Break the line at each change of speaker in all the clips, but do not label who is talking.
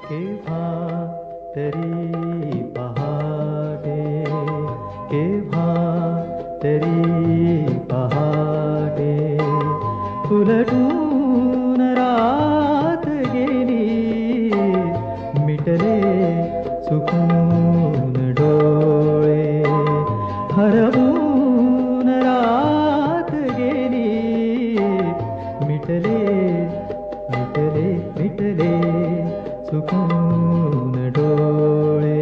केव्हा तरी पहाटे, केव्हा तरी पहाटे, उलटून रात गेली, मिटले चुकून डोळे, हरवून रात गेली, मिटले मिटले मिटले चुकून डोळे.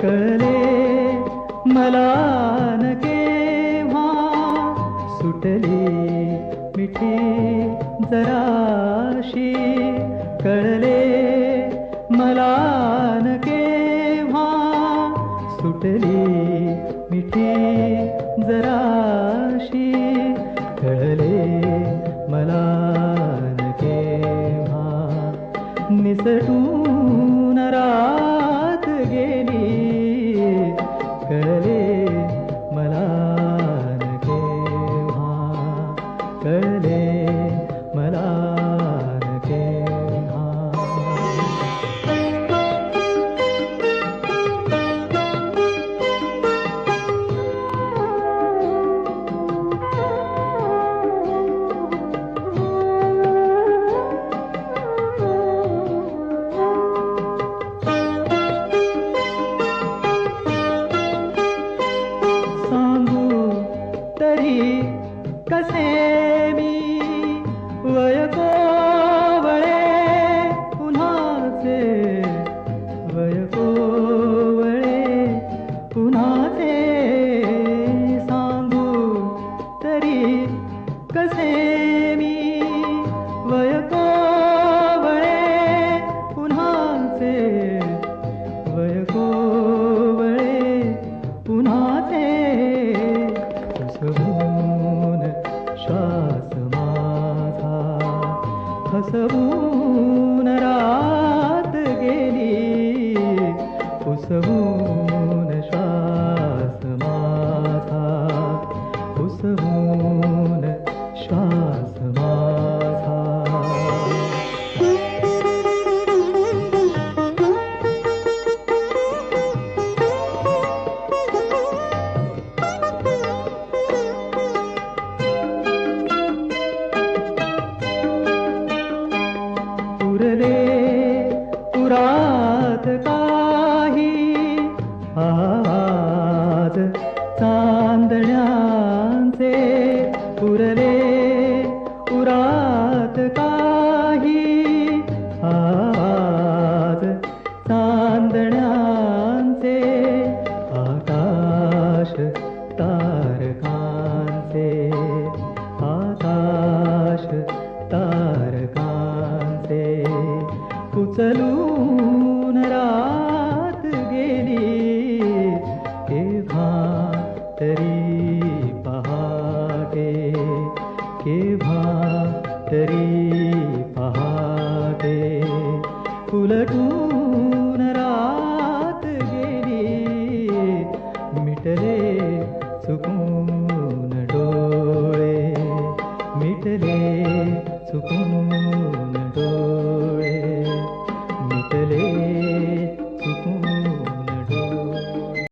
कळले मला न केव्हा, सुटली मिठी जराशी, कळले मला न केव्हा, सुटली मिठी जराशी, कळले मला न केव्हा, निसटून रात गेली, कळले मला न केव्हा, कळले मला न केव्हा. तरी कसे मी वय कोवळे पुन्हाचे, वय कोवळे पुन्हाचे, सांगू तरी कसे मी वय कोवळे पुन्हाचे, वय कोवळे पुन्हाचे, फसवून श्वास माझा, फसवून रात गेली, फसवून श्वास माझा, फसवून श्वास माझा. उरले उरात काही आज चांदण्यांचे, उरले उरात काही आज चांदण्यांचे, आकाश तारकांचे, आकाश तारकांचे, उचलू